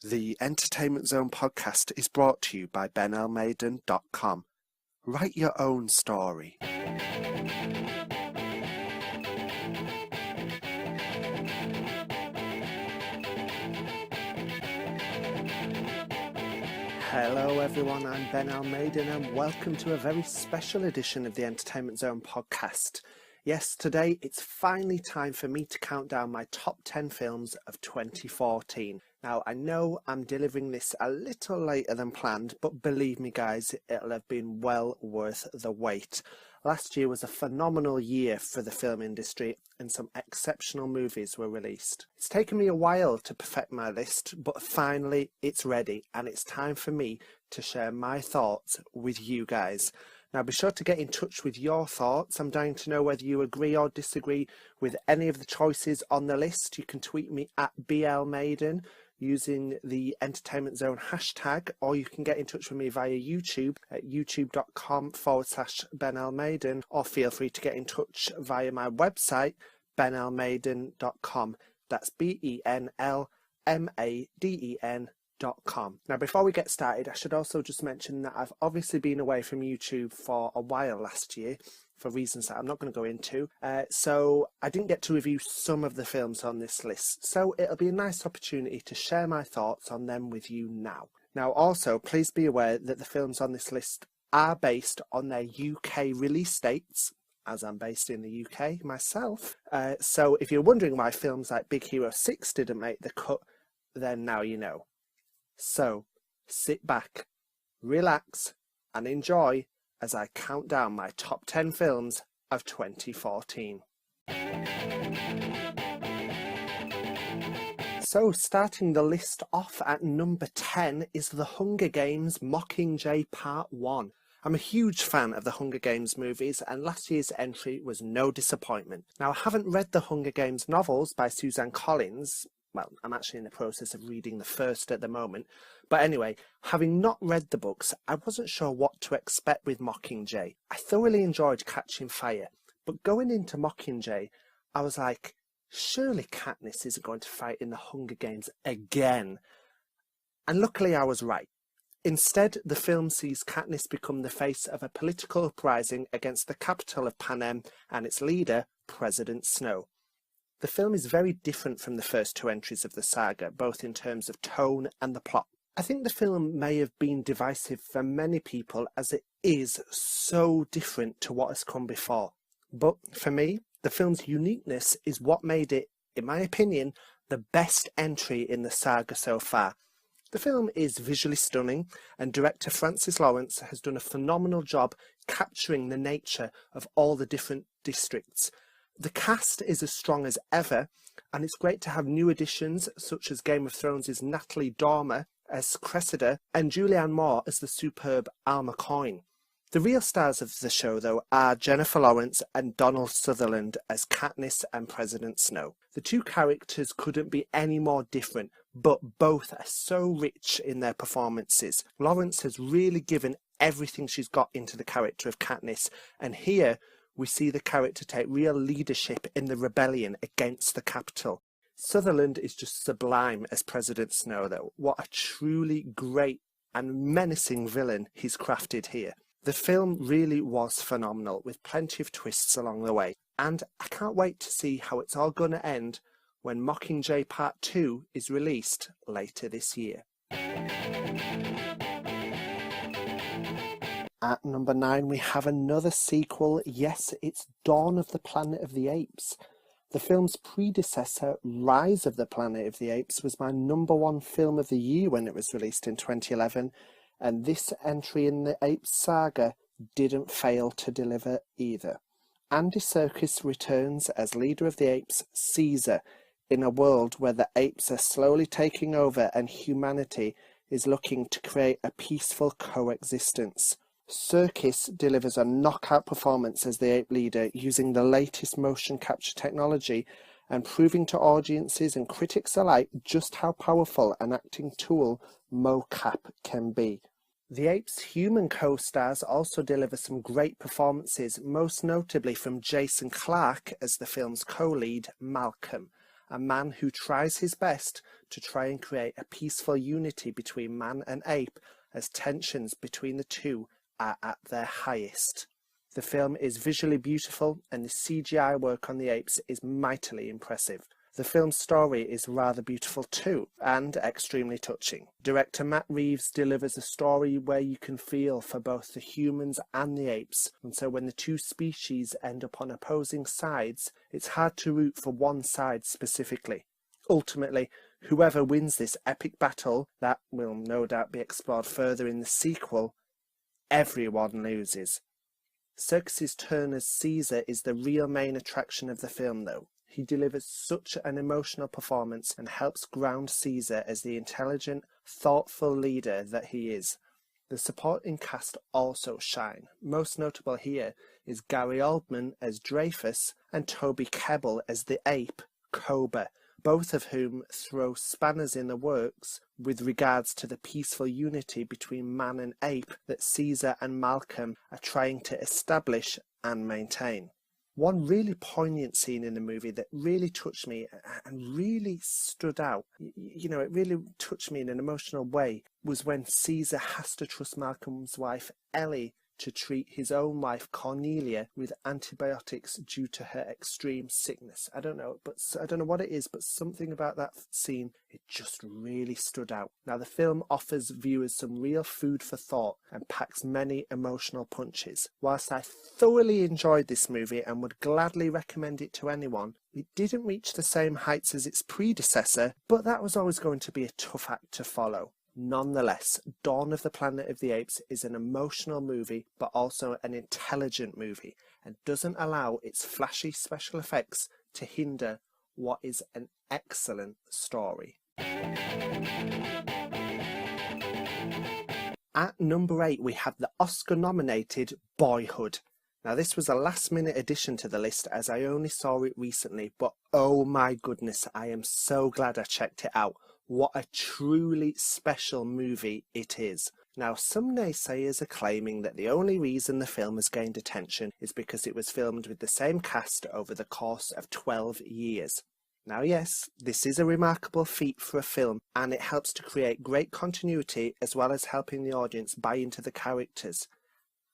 The Entertainment Zone podcast is brought to you by benalmaden.com. Write your own story. Hello everyone, I'm Ben Almaden and welcome to a very special edition of the Entertainment Zone podcast. Yes, today it's finally time for me to count down my top 10 films of 2014. Now, I know I'm delivering this a little later than planned, but believe me guys, it'll have been well worth the wait. Last year was a phenomenal year for the film industry and some exceptional movies were released. It's taken me a while to perfect my list, but finally it's ready and it's time for me to share my thoughts with you guys. Now be sure to get in touch with your thoughts. I'm dying to know whether you agree or disagree with any of the choices on the list. You can tweet me at BLMaiden using the Entertainment Zone hashtag, or you can get in touch with me via YouTube at youtube.com/BenAlmaden, or feel free to get in touch via my website, benalmaden.com. That's BenLmaden.com. Now, before we get started, I should also just mention that I've obviously been away from YouTube for a while last year, for reasons that I'm not going to go into, so I didn't get to review some of the films on this list, so it'll be a nice opportunity to share my thoughts on them with you now. Now also, please be aware that the films on this list are based on their UK release dates, as I'm based in the UK myself, so if you're wondering why films like Big Hero 6 didn't make the cut, then now you know. So, sit back, relax, and enjoy as I count down my top 10 films of 2014. So, starting the list off at number 10 is The Hunger Games Mockingjay Part 1. I'm a huge fan of the Hunger Games movies, and last year's entry was no disappointment. Now, I haven't read the Hunger Games novels by Suzanne Collins. Well, I'm actually in the process of reading the first at the moment. But anyway, having not read the books, I wasn't sure what to expect with Mockingjay. I thoroughly enjoyed Catching Fire, but going into Mockingjay, I was like, surely Katniss isn't going to fight in the Hunger Games again. And luckily I was right. Instead, the film sees Katniss become the face of a political uprising against the capital of Panem and its leader, President Snow. The film is very different from the first two entries of the saga, both in terms of tone and the plot. I think the film may have been divisive for many people as it is so different to what has come before. But for me, the film's uniqueness is what made it, in my opinion, the best entry in the saga so far. The film is visually stunning, and director Francis Lawrence has done a phenomenal job capturing the nature of all the different districts. The cast is as strong as ever, and it's great to have new additions such as Game of Thrones' Natalie Dormer as Cressida and Julianne Moore as the superb Alma Coin. The real stars of the show, though, are Jennifer Lawrence and Donald Sutherland as Katniss and President Snow. The two characters couldn't be any more different, but both are so rich in their performances. Lawrence has really given everything she's got into the character of Katniss, and here we see the character take real leadership in the rebellion against the capital. Sutherland is just sublime as President Snow, though. What a truly great and menacing villain he's crafted here. The film really was phenomenal, with plenty of twists along the way, and I can't wait to see how it's all going to end when Mockingjay Part 2 is released later this year. At number 9, we have another sequel. Yes, it's Dawn of the Planet of the Apes. The film's predecessor, Rise of the Planet of the Apes, was my number 1 film of the year when it was released in 2011, and this entry in the Apes saga didn't fail to deliver either. Andy Serkis returns as leader of the apes, Caesar, in a world where the apes are slowly taking over and humanity is looking to create a peaceful coexistence. Serkis delivers a knockout performance as the ape leader using the latest motion capture technology and proving to audiences and critics alike just how powerful an acting tool mocap can be. The Apes' human co-stars also deliver some great performances, most notably from Jason Clarke as the film's co-lead, Malcolm. a man who tries his best to try and create a peaceful unity between man and ape as tensions between the two are at their highest. The film is visually beautiful and the CGI work on the apes is mightily impressive. The film's story is rather beautiful too, and extremely touching. Director Matt Reeves delivers a story where you can feel for both the humans and the apes, and so when the two species end up on opposing sides, it's hard to root for one side specifically. Ultimately, whoever wins this epic battle, that will no doubt be explored further in the sequel, everyone loses. Serkis's turn as Caesar is the real main attraction of the film though. He delivers such an emotional performance and helps ground Caesar as the intelligent, thoughtful leader that he is. The supporting cast also shine. Most notable here is Gary Oldman as Dreyfus and Toby Kebbell as the ape, Koba, both of whom throw spanners in the works with regards to the peaceful unity between man and ape that Caesar and Malcolm are trying to establish and maintain. One really poignant scene in the movie that really touched me and really stood out, it really touched me in an emotional way, was when Caesar has to trust Malcolm's wife Ellie to treat his own wife Cornelia with antibiotics due to her extreme sickness. I don't know what it is, but something about that scene, it just really stood out. Now the film offers viewers some real food for thought and packs many emotional punches. Whilst I thoroughly enjoyed this movie and would gladly recommend it to anyone, it didn't reach the same heights as its predecessor, but that was always going to be a tough act to follow. Nonetheless, Dawn of the Planet of the Apes is an emotional movie, but also an intelligent movie, and doesn't allow its flashy special effects to hinder what is an excellent story. At number 8, we have the Oscar-nominated Boyhood. Now, this was a last-minute addition to the list as I only saw it recently, but oh my goodness, I am so glad I checked it out. What a truly special movie it is. Now, some naysayers are claiming that the only reason the film has gained attention is because it was filmed with the same cast over the course of 12 years. Now, yes, this is a remarkable feat for a film, and it helps to create great continuity as well as helping the audience buy into the characters.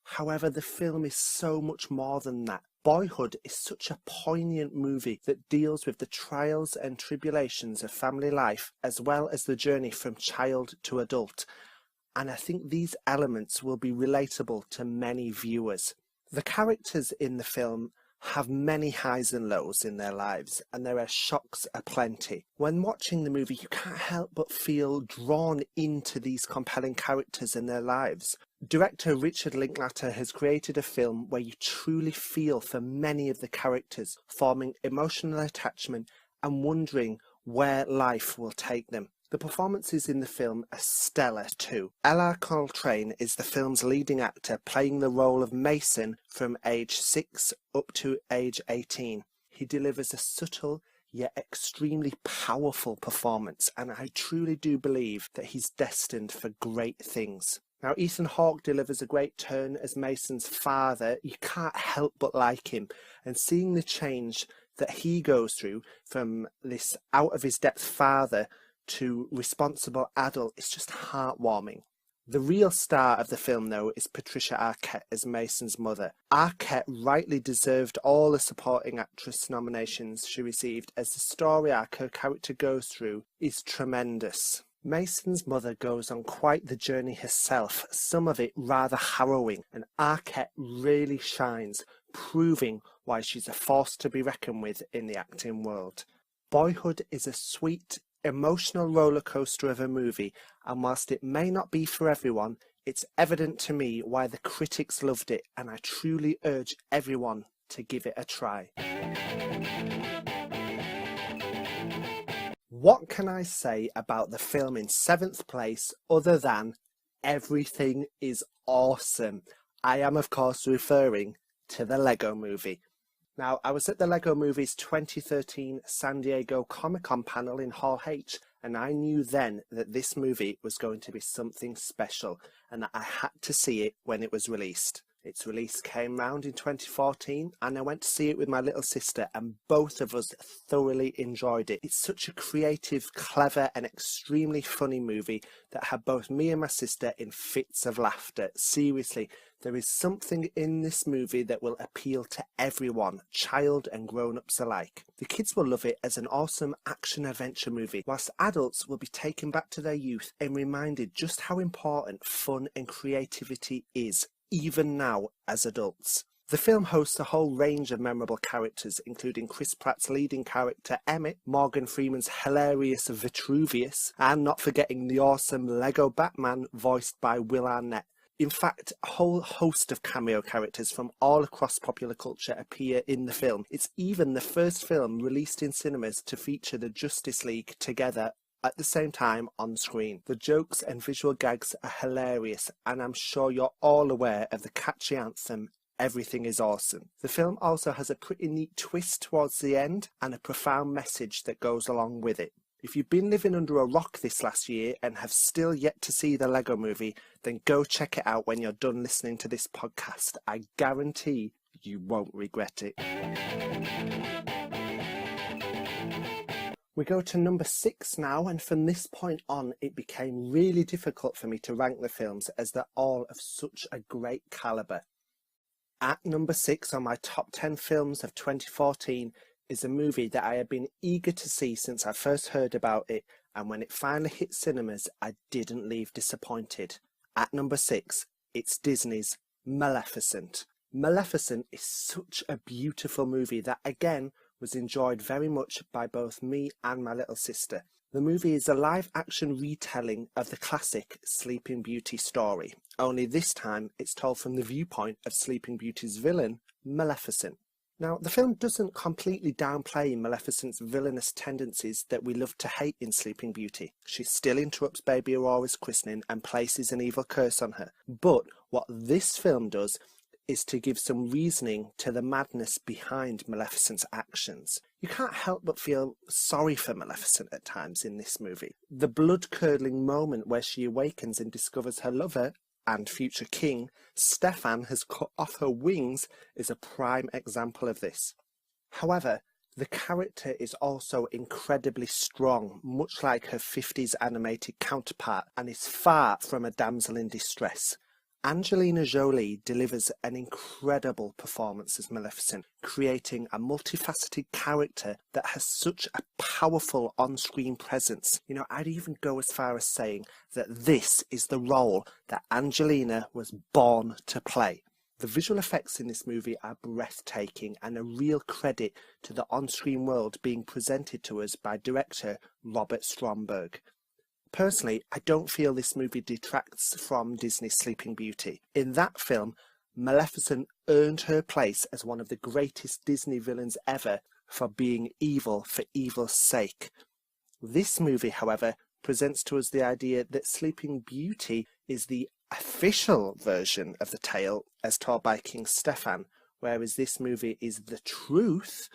However, the film is so much more than that. Boyhood is such a poignant movie that deals with the trials and tribulations of family life as well as the journey from child to adult, and I think these elements will be relatable to many viewers. The characters in the film have many highs and lows in their lives, and there are shocks aplenty. When watching the movie, you can't help but feel drawn into these compelling characters and their lives. Director Richard Linklater has created a film where you truly feel for many of the characters, forming emotional attachment and wondering where life will take them. The performances in the film are stellar too. L.R. Coltrane is the film's leading actor, playing the role of Mason from age 6 up to age 18. He delivers a subtle yet extremely powerful performance, and I truly do believe that he's destined for great things. Now, Ethan Hawke delivers a great turn as Mason's father. You can't help but like him, and seeing the change that he goes through from this out-of-his-depth father to responsible adult is just heartwarming. The real star of the film, though, is Patricia Arquette as Mason's mother. Arquette rightly deserved all the supporting actress nominations she received, as the story arc her character goes through is tremendous. Mason's mother goes on quite the journey herself, some of it rather harrowing, and Arquette really shines, proving why she's a force to be reckoned with in the acting world. Boyhood is a sweet, emotional roller coaster of a movie, and whilst it may not be for everyone, it's evident to me why the critics loved it, and I truly urge everyone to give it a try. What can I say about the film in 7th place other than everything is awesome? I am of course referring to the Lego Movie. Now, I was at the Lego Movie's 2013 San Diego Comic-Con panel in Hall H, and I knew then that this movie was going to be something special, and that I had to see it when it was released. Its release came round in 2014 and I went to see it with my little sister and both of us thoroughly enjoyed it. It's such a creative, clever and extremely funny movie that had both me and my sister in fits of laughter. Seriously, there is something in this movie that will appeal to everyone, child and grown-ups alike. The kids will love it as an awesome action-adventure movie, whilst adults will be taken back to their youth and reminded just how important fun and creativity is, even now as adults. The film hosts a whole range of memorable characters, including Chris Pratt's leading character Emmett, Morgan Freeman's hilarious Vitruvius, and not forgetting the awesome Lego Batman voiced by Will Arnett. In fact, a whole host of cameo characters from all across popular culture appear in the film. It's even the first film released in cinemas to feature the Justice League together at the same time on screen. The jokes and visual gags are hilarious, and I'm sure you're all aware of the catchy anthem, "Everything is Awesome." The film also has a pretty neat twist towards the end and a profound message that goes along with it. If you've been living under a rock this last year and have still yet to see the Lego Movie, then go check it out when you're done listening to this podcast. I guarantee you won't regret it. We go to number 6 now, and from this point on it became really difficult for me to rank the films as they're all of such a great calibre. At number 6 on my top 10 films of 2014 is a movie that I had been eager to see since I first heard about it, and when it finally hit cinemas I didn't leave disappointed. At number 6, it's Disney's Maleficent. Maleficent is such a beautiful movie that again was enjoyed very much by both me and my little sister. The movie is a live-action retelling of the classic Sleeping Beauty story, only this time it's told from the viewpoint of Sleeping Beauty's villain, Maleficent. Now, the film doesn't completely downplay Maleficent's villainous tendencies that we love to hate in Sleeping Beauty. She still interrupts baby Aurora's christening and places an evil curse on her. But what this film does is to give some reasoning to the madness behind Maleficent's actions. You can't help but feel sorry for Maleficent at times in this movie. The blood-curdling moment where she awakens and discovers her lover and future king, Stefan, has cut off her wings is a prime example of this. However, the character is also incredibly strong, much like her 50s animated counterpart, and is far from a damsel in distress. Angelina Jolie delivers an incredible performance as Maleficent, creating a multifaceted character that has such a powerful on-screen presence. You know, I'd even go as far as saying that this is the role that Angelina was born to play. The visual effects in this movie are breathtaking and a real credit to the on-screen world being presented to us by director Robert Stromberg. Personally, I don't feel this movie detracts from Disney's Sleeping Beauty. In that film, Maleficent earned her place as one of the greatest Disney villains ever for being evil for evil's sake. This movie, however, presents to us the idea that Sleeping Beauty is the official version of the tale as told by King Stefan, whereas this movie is the truth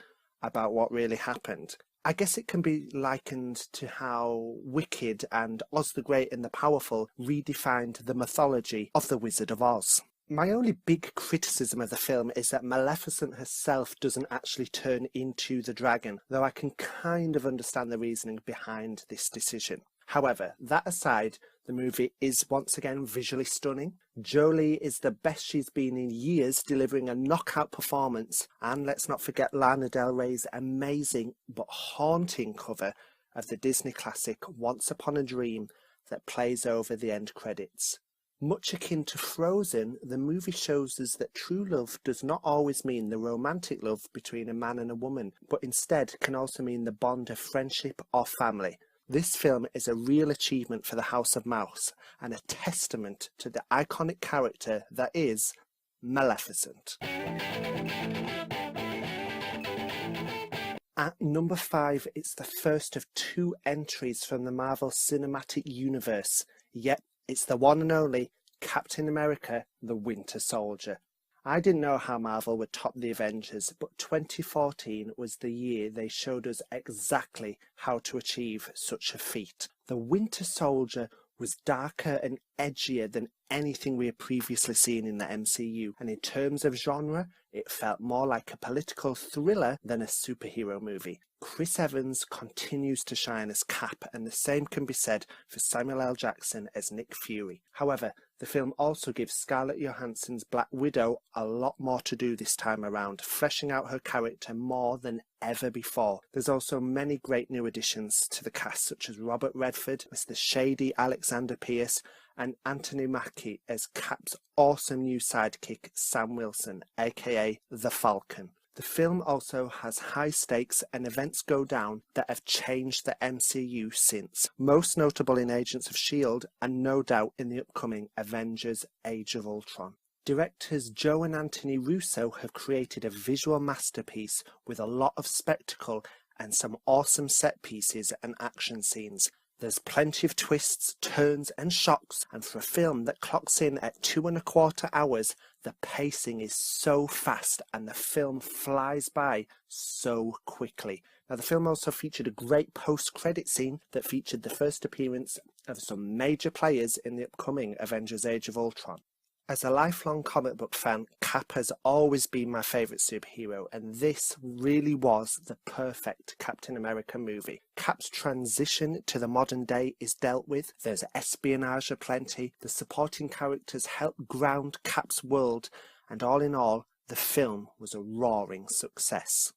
about what really happened. I guess it can be likened to how Wicked and Oz the Great and the Powerful redefined the mythology of the Wizard of Oz. My only big criticism of the film is that Maleficent herself doesn't actually turn into the dragon, though I can kind of understand the reasoning behind this decision. However, that aside, the movie is once again visually stunning. Jolie is the best she's been in years, delivering a knockout performance, and let's not forget Lana Del Rey's amazing but haunting cover of the Disney classic Once Upon a Dream that plays over the end credits. Much akin to Frozen, the movie shows us that true love does not always mean the romantic love between a man and a woman, but instead can also mean the bond of friendship or family. This film is a real achievement for the House of Mouse and a testament to the iconic character that is Maleficent. At number 5, it's the first of 2 entries from the Marvel Cinematic Universe. Yep, it's the one and only Captain America, the Winter Soldier. I didn't know how Marvel would top the Avengers, but 2014 was the year they showed us exactly how to achieve such a feat. The Winter Soldier was darker and edgier than anything we had previously seen in the MCU, and in terms of genre, it felt more like a political thriller than a superhero movie. Chris Evans continues to shine as Cap, and the same can be said for Samuel L. Jackson as Nick Fury. However, the film also gives Scarlett Johansson's Black Widow a lot more to do this time around, fleshing out her character more than ever before. There's also many great new additions to the cast, such as Robert Redford as the shady Alexander Pierce, and Anthony Mackie as Cap's awesome new sidekick Sam Wilson, aka the Falcon. The film also has high stakes and events go down that have changed the MCU since, most notable in Agents of S.H.I.E.L.D. and no doubt in the upcoming Avengers Age of Ultron. Directors Joe and Anthony Russo have created a visual masterpiece with a lot of spectacle and some awesome set pieces and action scenes. There's plenty of twists, turns and shocks, and for a film that clocks in at 2.25 hours, the pacing is so fast and the film flies by so quickly. Now, the film also featured a great post-credit scene that featured the first appearance of some major players in the upcoming Avengers Age of Ultron. As a lifelong comic book fan, Cap has always been my favourite superhero, and this really was the perfect Captain America movie. Cap's transition to the modern day is dealt with, there's espionage aplenty, the supporting characters help ground Cap's world, and all in all, the film was a roaring success.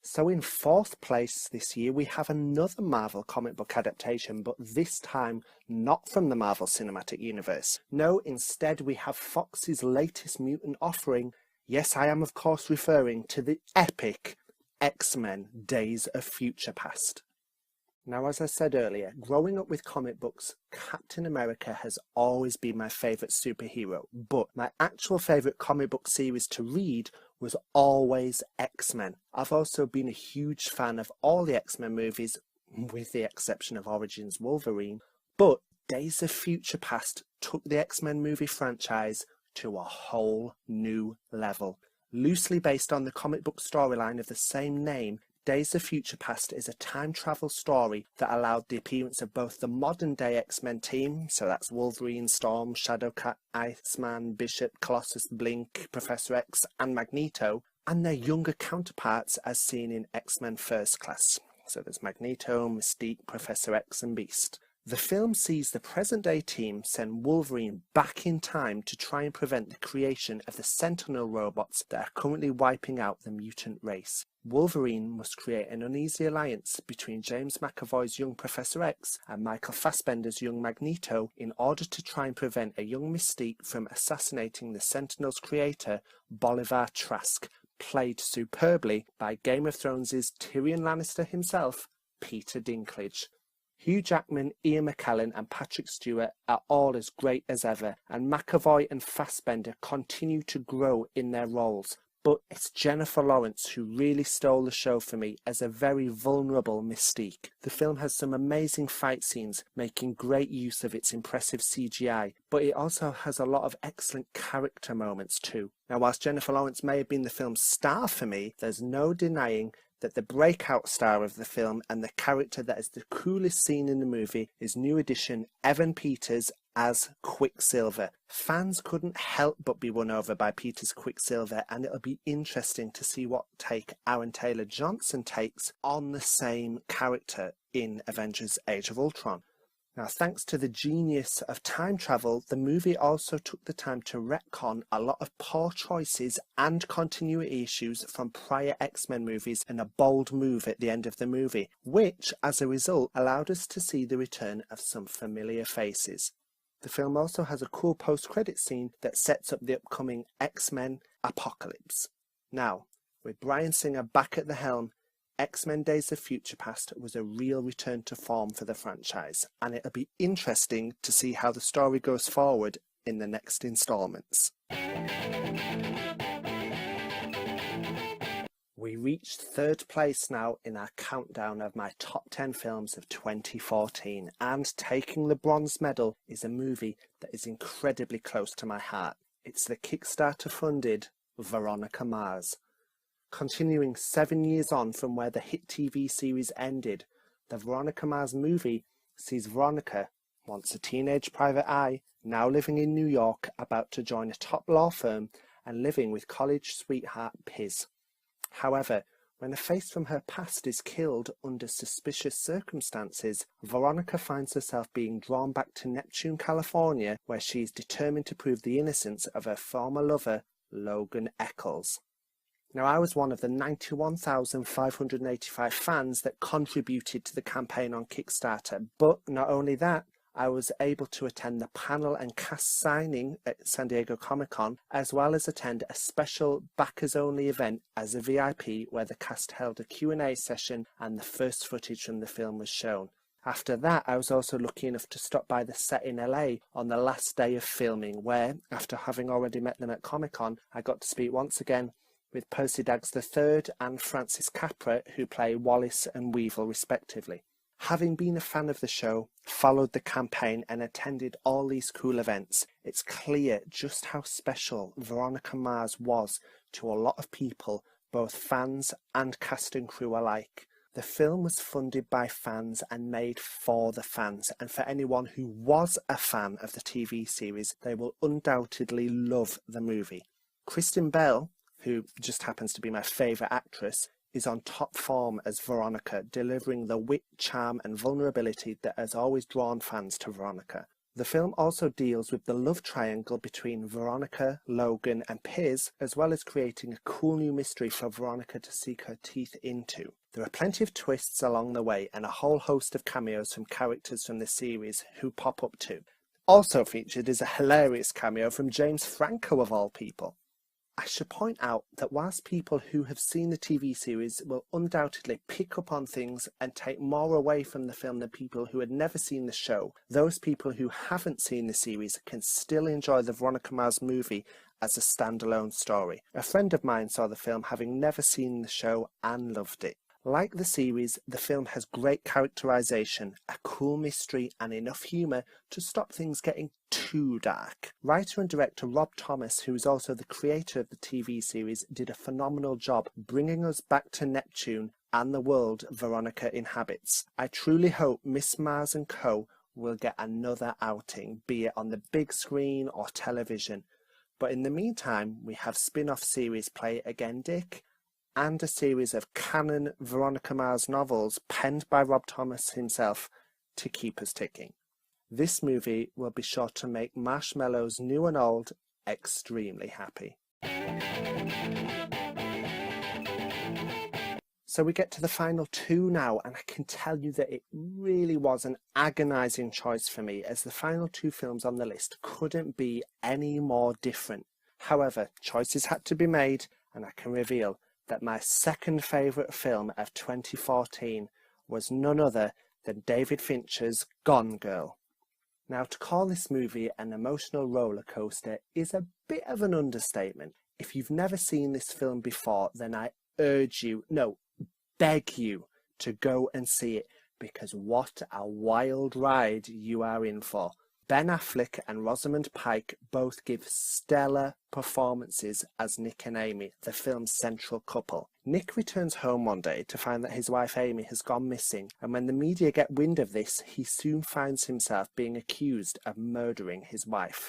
So in fourth place this year, we have another Marvel comic book adaptation, but this time not from the Marvel Cinematic Universe. No, instead we have Fox's latest mutant offering. Yes, I am of course referring to the epic X-Men Days of Future Past. Now, as I said earlier, growing up with comic books, Captain America has always been my favourite superhero, but my actual favourite comic book series to read was always X-Men. I've also been a huge fan of all the X-Men movies, with the exception of Origins Wolverine, but Days of Future Past took the X-Men movie franchise to a whole new level. Loosely based on the comic book storyline of the same name, Days of Future Past is a time travel story that allowed the appearance of both the modern day X-Men team, so that's Wolverine, Storm, Shadowcat, Iceman, Bishop, Colossus, Blink, Professor X and Magneto, and their younger counterparts as seen in X-Men First Class. So there's Magneto, Mystique, Professor X and Beast. The film sees the present-day team send Wolverine back in time to try and prevent the creation of the Sentinel robots that are currently wiping out the mutant race. Wolverine must create an uneasy alliance between James McAvoy's young Professor X and Michael Fassbender's young Magneto in order to try and prevent a young Mystique from assassinating the Sentinel's creator, Bolivar Trask, played superbly by Game of Thrones' Tyrion Lannister himself, Peter Dinklage. Hugh Jackman, Ian McKellen and Patrick Stewart are all as great as ever, and McAvoy and Fassbender continue to grow in their roles. But it's Jennifer Lawrence who really stole the show for me as a very vulnerable Mystique. The film has some amazing fight scenes, making great use of its impressive CGI, but it also has a lot of excellent character moments too. Now, whilst Jennifer Lawrence may have been the film's star for me, there's no denying that the breakout star of the film and the character that is the coolest scene in the movie is new addition Evan Peters as Quicksilver. Fans couldn't help but be won over by Peter's Quicksilver, and it'll be interesting to see what take Aaron Taylor-Johnson takes on the same character in Avengers Age of Ultron. Now, thanks to the genius of time travel, the movie also took the time to retcon a lot of poor choices and continuity issues from prior X-Men movies in a bold move at the end of the movie, which, as a result, allowed us to see the return of some familiar faces. The film also has a cool post-credit scene that sets up the upcoming X-Men Apocalypse. Now, with Bryan Singer back at the helm, X-Men Days of Future Past was a real return to form for the franchise, and it'll be interesting to see how the story goes forward in the next installments. We reached third place now in our countdown of my top 10 films of 2014, and taking the bronze medal is a movie that is incredibly close to my heart. It's the Kickstarter-funded Veronica Mars. Continuing 7 years on from where the hit TV series ended, The Veronica Mars movie sees Veronica, once a teenage private eye, now living in New York, about to join a top law firm and living with college sweetheart Piz. However, when a face from her past is killed under suspicious circumstances, Veronica finds herself being drawn back to Neptune, California, where she is determined to prove the innocence of her former lover, Logan Echolls. Now, I was one of the 91,585 fans that contributed to the campaign on Kickstarter, but not only that, I was able to attend the panel and cast signing at San Diego Comic-Con, as well as attend a special backers-only event as a VIP where the cast held a Q&A session and the first footage from the film was shown. After that, I was also lucky enough to stop by the set in LA on the last day of filming, where, after having already met them at Comic-Con, I got to speak once again with Percy Daggs III and Francis Capra, who play Wallace and Weevil respectively. Having been a fan of the show, followed the campaign and attended all these cool events, it's clear just how special Veronica Mars was to a lot of people, both fans and cast and crew alike. The film was funded by fans and made for the fans, and for anyone who was a fan of the TV series, they will undoubtedly love the movie. Kristen Bell, who just happens to be my favourite actress, is on top form as Veronica, delivering the wit, charm and vulnerability that has always drawn fans to Veronica. The film also deals with the love triangle between Veronica, Logan and Piz, as well as creating a cool new mystery for Veronica to sink her teeth into. There are plenty of twists along the way and a whole host of cameos from characters from the series who pop up too. Also featured is a hilarious cameo from James Franco of all people. I should point out that whilst people who have seen the TV series will undoubtedly pick up on things and take more away from the film than people who had never seen the show, those people who haven't seen the series can still enjoy the Veronica Mars movie as a standalone story. A friend of mine saw the film having never seen the show and loved it. Like the series, the film has great characterization, a cool mystery and enough humour to stop things getting too dark. Writer and director Rob Thomas, who is also the creator of the TV series, did a phenomenal job bringing us back to Neptune and the world Veronica inhabits. I truly hope Miss Mars & Co. will get another outing, be it on the big screen or television. But in the meantime, we have spin-off series Play It Again, Dick, and a series of canon Veronica Mars novels penned by Rob Thomas himself to keep us ticking. This movie will be sure to make marshmallows new and old extremely happy. So we get to the final two now, and I can tell you that it really was an agonising choice for me, as the final two films on the list couldn't be any more different. However, choices had to be made, and I can reveal that my second favourite film of 2014 was none other than David Fincher's Gone Girl. Now, to call this movie an emotional roller coaster is a bit of an understatement. If you've never seen this film before, then I urge you, no, beg you to go and see it, because what a wild ride you are in for. Ben Affleck and Rosamund Pike both give stellar performances as Nick and Amy, the film's central couple. Nick returns home one day to find that his wife Amy has gone missing, and when the media get wind of this, he soon finds himself being accused of murdering his wife.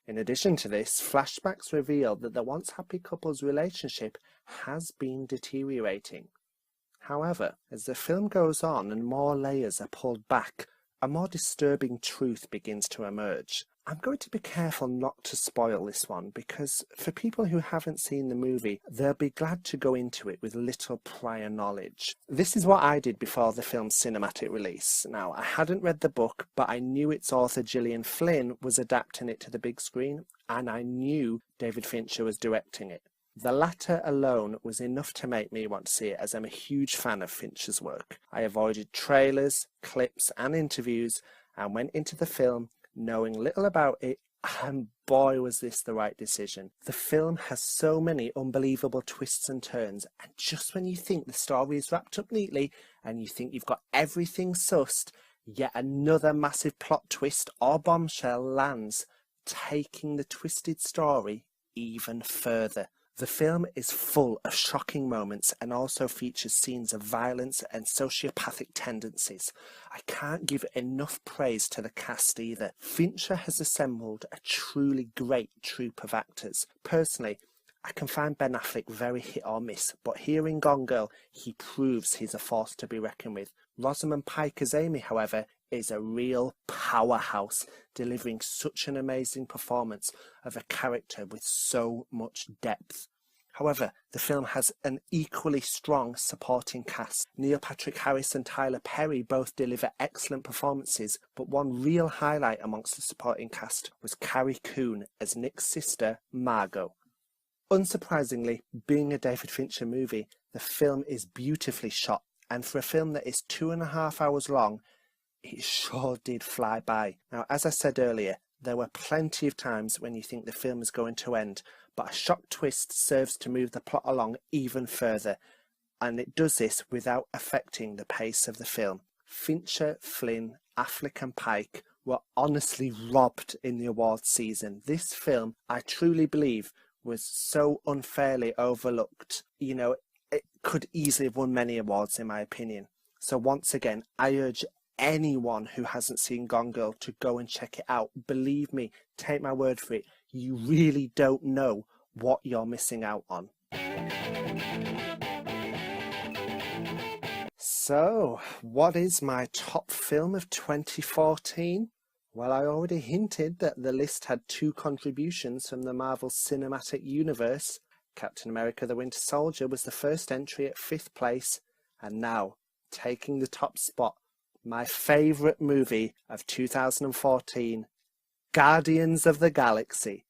In addition to this, flashbacks reveal that the once happy couple's relationship has been deteriorating. However, as the film goes on and more layers are pulled back, a more disturbing truth begins to emerge. I'm going to be careful not to spoil this one, because for people who haven't seen the movie, they'll be glad to go into it with little prior knowledge. This is what I did before the film's cinematic release. Now, I hadn't read the book, but I knew its author Gillian Flynn was adapting it to the big screen, and I knew David Fincher was directing it. The latter alone was enough to make me want to see it, as I'm a huge fan of Fincher's work. I avoided trailers, clips and interviews and went into the film knowing little about it, and boy was this the right decision. The film has so many unbelievable twists and turns, and just when you think the story is wrapped up neatly and you think you've got everything sussed, yet another massive plot twist or bombshell lands, taking the twisted story even further. The film is full of shocking moments and also features scenes of violence and sociopathic tendencies. I can't give enough praise to the cast either. Fincher has assembled a truly great troupe of actors. Personally, I can find Ben Affleck very hit or miss, but here in Gone Girl, he proves he's a force to be reckoned with. Rosamund Pike as Amy, however, is a real powerhouse, delivering such an amazing performance of a character with so much depth. However, the film has an equally strong supporting cast. Neil Patrick Harris and Tyler Perry both deliver excellent performances, but one real highlight amongst the supporting cast was Carrie Coon as Nick's sister, Margot. Unsurprisingly, being a David Fincher movie, the film is beautifully shot, and for a film that is 2.5 hours long, it sure did fly by. Now, as I said earlier, there were plenty of times when you think the film is going to end, but a shock twist serves to move the plot along even further, and it does this without affecting the pace of the film. Fincher, Flynn, Affleck and Pike were honestly robbed in the awards season. This film, I truly believe, was so unfairly overlooked. You know, it could easily have won many awards in my opinion. So once again, I urge anyone who hasn't seen Gone Girl to go and check it out. Believe me, take my word for it, you really don't know what you're missing out on. So, what is my top film of 2014? Well, I already hinted that the list had 2 contributions from the Marvel Cinematic Universe. Captain America the Winter Soldier was the first entry at 5th place, and now, taking the top spot, my favourite movie of 2014, Guardians of the Galaxy.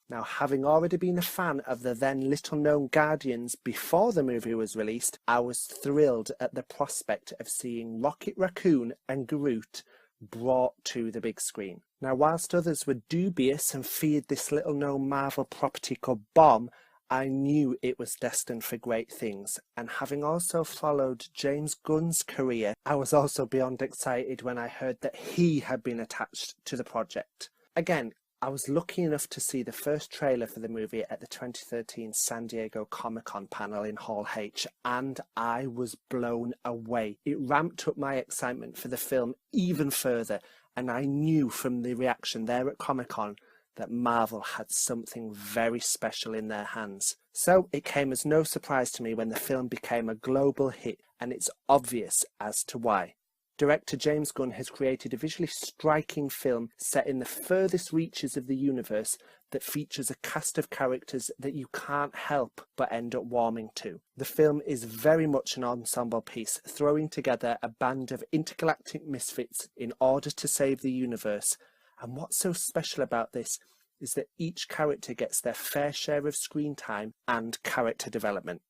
Now, having already been a fan of the then little-known Guardians before the movie was released, I was thrilled at the prospect of seeing Rocket Raccoon and Groot brought to the big screen. Now, whilst others were dubious and feared this little-known Marvel property could bomb, I knew it was destined for great things, and having also followed James Gunn's career, I was also beyond excited when I heard that he had been attached to the project. Again, I was lucky enough to see the first trailer for the movie at the 2013 San Diego Comic-Con panel in Hall H, and I was blown away. It ramped up my excitement for the film even further, and I knew from the reaction there at Comic-Con that Marvel had something very special in their hands. So it came as no surprise to me when the film became a global hit, and it's obvious as to why. Director James Gunn has created a visually striking film set in the furthest reaches of the universe that features a cast of characters that you can't help but end up warming to. The film is very much an ensemble piece, throwing together a band of intergalactic misfits in order to save the universe. And what's so special about this is that each character gets their fair share of screen time and character development.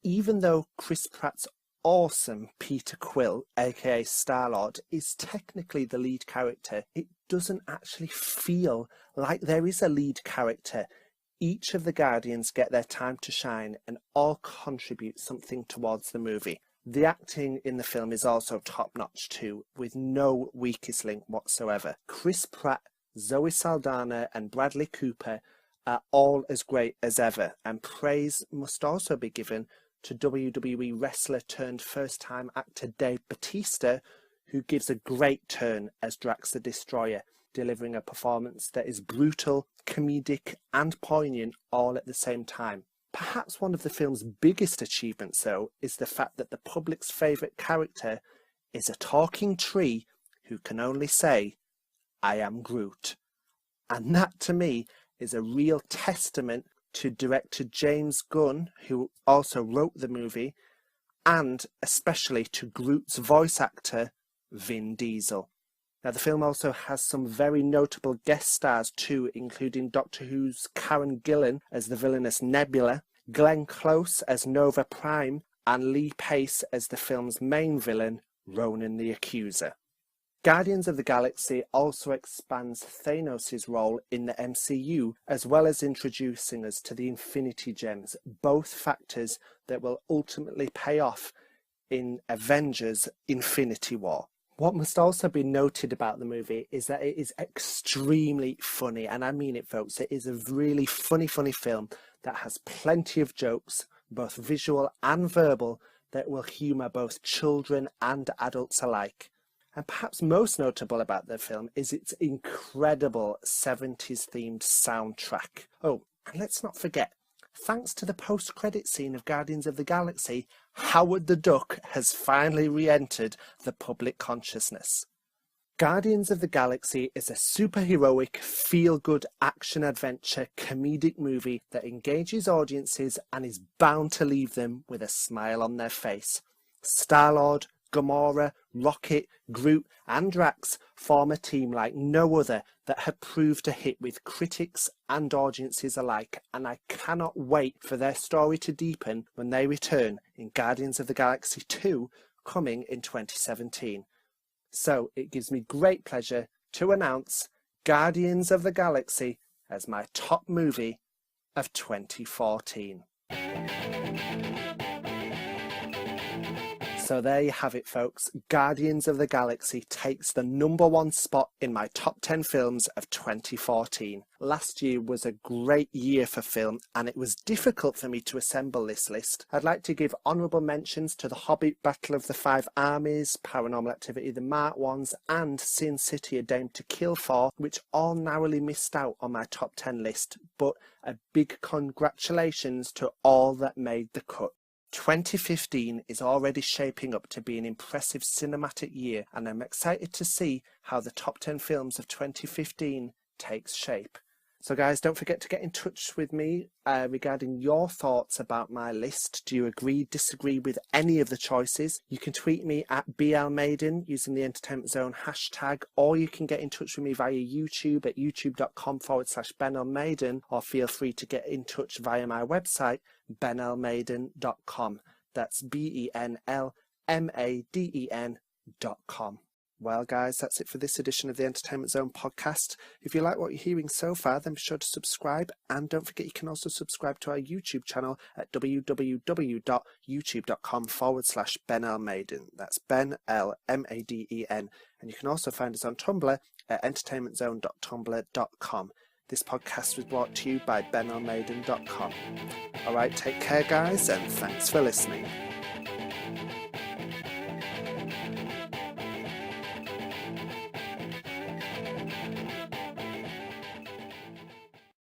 Even though Chris Pratt's awesome Peter Quill, aka Star-Lord, is technically the lead character, it doesn't actually feel like there is a lead character. Each of the Guardians get their time to shine and all contribute something towards the movie. The acting in the film is also top-notch too, with no weakest link whatsoever. Chris Pratt, Zoe Saldana and Bradley Cooper are all as great as ever, and praise must also be given to WWE wrestler turned first-time actor Dave Bautista, who gives a great turn as Drax the Destroyer, delivering a performance that is brutal, comedic and poignant all at the same time. Perhaps one of the film's biggest achievements, though, is the fact that the public's favourite character is a talking tree who can only say, "I am Groot." And that, to me, is a real testament to director James Gunn, who also wrote the movie, and especially to Groot's voice actor, Vin Diesel. Now, the film also has some very notable guest stars too, including Doctor Who's Karen Gillan as the villainous Nebula, Glenn Close as Nova Prime, and Lee Pace as the film's main villain, Ronan the Accuser. Guardians of the Galaxy also expands Thanos' role in the MCU, as well as introducing us to the Infinity Gems, both factors that will ultimately pay off in Avengers Infinity War. What must also be noted about the movie is that it is extremely funny, and I mean it, folks. It is a really funny film that has plenty of jokes, both visual and verbal, that will humour both children and adults alike. And perhaps most notable about the film is its incredible 70s themed soundtrack. Oh, and let's not forget, thanks to the post-credit scene of Guardians of the Galaxy, Howard the Duck has finally re-entered the public consciousness. Guardians of the Galaxy is a superheroic, feel-good action-adventure comedic movie that engages audiences and is bound to leave them with a smile on their face. Star-Lord, Gamora, Rocket, Groot and Drax form a team like no other that have proved a hit with critics and audiences alike, and I cannot wait for their story to deepen when they return in Guardians of the Galaxy 2 coming in 2017. So it gives me great pleasure to announce Guardians of the Galaxy as my top movie of 2014. So there you have it, folks. Guardians of the Galaxy takes the #1 spot in my top 10 films of 2014. Last year was a great year for film, and it was difficult for me to assemble this list. I'd like to give honourable mentions to The Hobbit, Battle of the Five Armies, Paranormal Activity, The Marked Ones, and Sin City, A Dame to Kill For, which all narrowly missed out on my top 10 list, but a big congratulations to all that made the cut. 2015 is already shaping up to be an impressive cinematic year, and I'm excited to see how the top 10 films of 2015 takes shape. So guys, don't forget to get in touch with me regarding your thoughts about my list. Do you agree, disagree with any of the choices? You can tweet me at BLMaiden using the Entertainment Zone hashtag, or you can get in touch with me via YouTube at youtube.com/BenLMaiden, or feel free to get in touch via my website, benlmaiden.com. That's BenLMaden.com. Well guys, that's it for this edition of the Entertainment Zone podcast. If you like what you're hearing so far, then be sure to subscribe, and don't forget you can also subscribe to our YouTube channel at www.youtube.com/BenLMaiden. That's BenLMaden, and you can also find us on Tumblr at entertainmentzone.tumblr.com. This podcast was brought to you by benlmaiden.com. Alright, take care guys, and thanks for listening.